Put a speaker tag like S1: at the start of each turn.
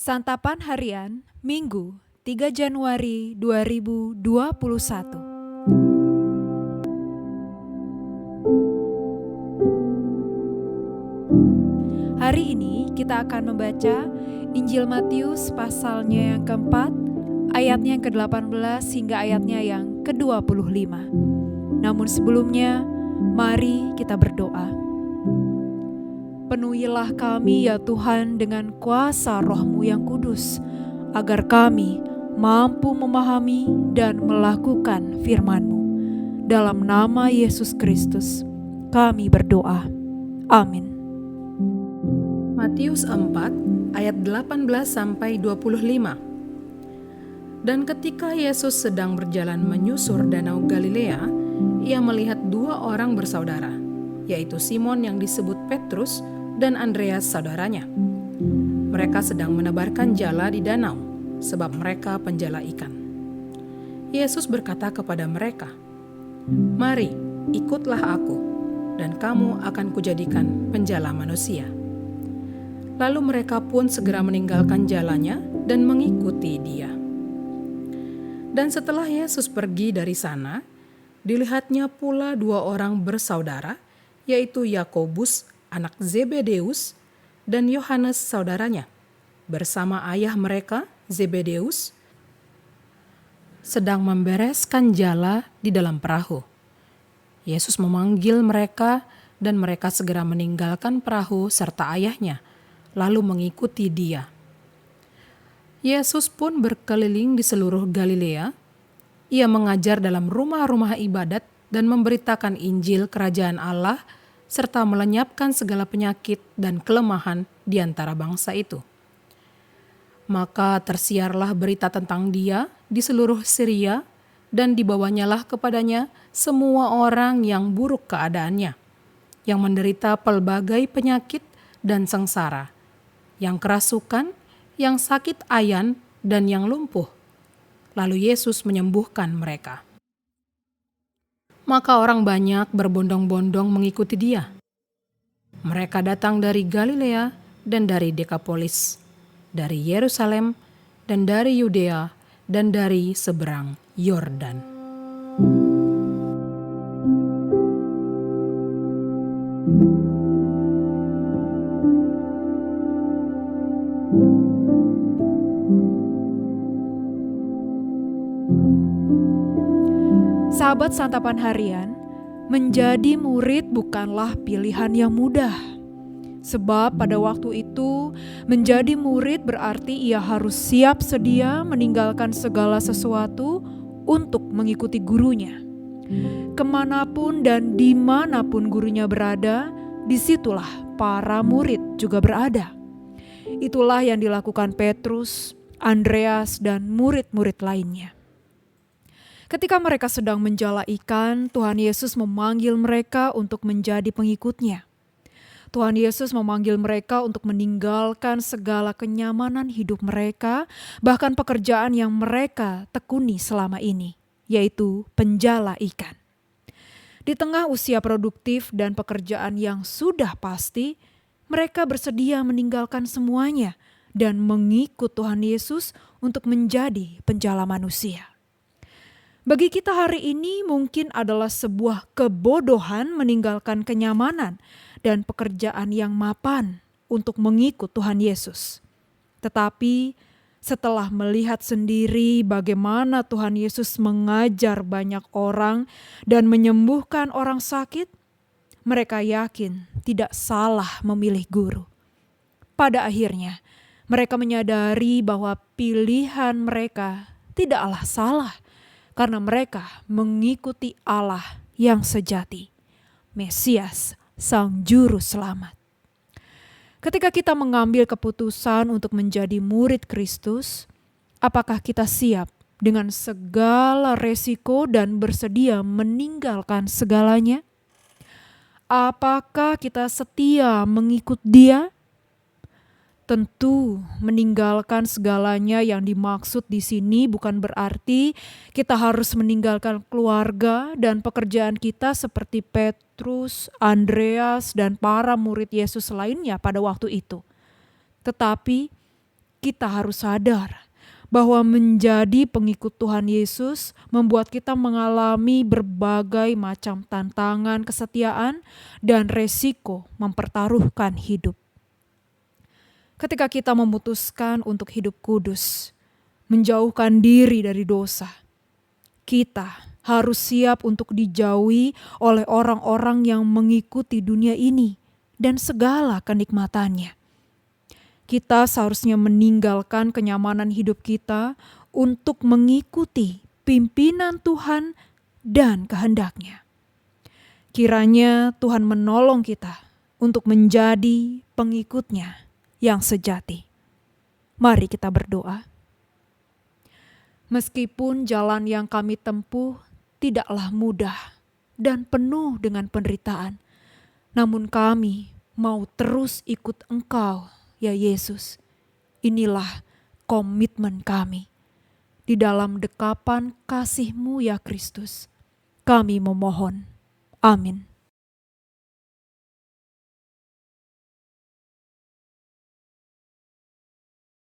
S1: Santapan Harian Minggu 3 Januari 2021. Hari ini kita akan membaca Injil Matius pasalnya yang keempat, ayatnya yang ke-18 hingga ayatnya yang ke-25. Namun sebelumnya, mari kita berdoa. Penuhilah kami ya Tuhan dengan kuasa Roh-Mu yang kudus, agar kami mampu memahami dan melakukan firman-Mu. Dalam nama Yesus Kristus, kami berdoa. Amin.
S2: Matius 4 ayat 18-25. Dan ketika Yesus sedang berjalan menyusur danau Galilea, ia melihat dua orang bersaudara, yaitu Simon yang disebut Petrus dan Andreas saudaranya. Mereka sedang menebarkan jala di danau, sebab mereka penjala ikan. Yesus berkata kepada mereka, "Mari, ikutlah aku, dan kamu akan kujadikan penjala manusia." Lalu mereka pun segera meninggalkan jalannya dan mengikuti Dia. Dan setelah Yesus pergi dari sana, dilihatnya pula dua orang bersaudara, yaitu Yakobus anak Zebedeus dan Yohanes saudaranya, bersama ayah mereka Zebedeus, sedang membereskan jala di dalam perahu. Yesus memanggil mereka dan mereka segera meninggalkan perahu serta ayahnya, lalu mengikuti Dia. Yesus pun berkeliling di seluruh Galilea. Ia mengajar dalam rumah-rumah ibadat dan memberitakan Injil Kerajaan Allah serta melenyapkan segala penyakit dan kelemahan di antara bangsa itu. Maka tersiarlah berita tentang Dia di seluruh Syria, dan dibawanyalah kepadanya semua orang yang buruk keadaannya, yang menderita pelbagai penyakit dan sengsara, yang kerasukan, yang sakit ayan, dan yang lumpuh. Lalu Yesus menyembuhkan mereka. Maka orang banyak berbondong-bondong mengikuti Dia. Mereka datang dari Galilea dan dari Dekapolis, dari Yerusalem dan dari Yudea dan dari seberang Yordan.
S1: Sahabat Santapan Harian, menjadi murid bukanlah pilihan yang mudah. Sebab pada waktu itu, menjadi murid berarti ia harus siap sedia meninggalkan segala sesuatu untuk mengikuti gurunya. Kemanapun dan dimanapun gurunya berada, disitulah para murid juga berada. Itulah yang dilakukan Petrus, Andreas, dan murid-murid lainnya. Ketika mereka sedang menjala ikan, Tuhan Yesus memanggil mereka untuk menjadi pengikutnya. Tuhan Yesus memanggil mereka untuk meninggalkan segala kenyamanan hidup mereka, bahkan pekerjaan yang mereka tekuni selama ini, yaitu penjala ikan. Di tengah usia produktif dan pekerjaan yang sudah pasti, mereka bersedia meninggalkan semuanya dan mengikut Tuhan Yesus untuk menjadi penjala manusia. Bagi kita hari ini mungkin adalah sebuah kebodohan meninggalkan kenyamanan dan pekerjaan yang mapan untuk mengikut Tuhan Yesus. Tetapi setelah melihat sendiri bagaimana Tuhan Yesus mengajar banyak orang dan menyembuhkan orang sakit, mereka yakin tidak salah memilih guru. Pada akhirnya, mereka menyadari bahwa pilihan mereka tidaklah salah, karena mereka mengikuti Allah yang sejati, Mesias, Sang Juru Selamat. Ketika kita mengambil keputusan untuk menjadi murid Kristus, apakah kita siap dengan segala resiko dan bersedia meninggalkan segalanya? Apakah kita setia mengikut Dia? Tentu meninggalkan segalanya yang dimaksud di sini bukan berarti kita harus meninggalkan keluarga dan pekerjaan kita seperti Petrus, Andreas, dan para murid Yesus lainnya pada waktu itu. Tetapi kita harus sadar bahwa menjadi pengikut Tuhan Yesus membuat kita mengalami berbagai macam tantangan kesetiaan dan resiko mempertaruhkan hidup. Ketika kita memutuskan untuk hidup kudus, menjauhkan diri dari dosa, kita harus siap untuk dijauhi oleh orang-orang yang mengikuti dunia ini dan segala kenikmatannya. Kita seharusnya meninggalkan kenyamanan hidup kita untuk mengikuti pimpinan Tuhan dan kehendak-Nya. Kiranya Tuhan menolong kita untuk menjadi pengikut-Nya yang sejati. Mari kita berdoa. Meskipun jalan yang kami tempuh tidaklah mudah dan penuh dengan penderitaan, namun kami mau terus ikut Engkau, ya Yesus. Inilah komitmen kami. Di dalam dekapan kasih-Mu ya Kristus, kami memohon. Amin.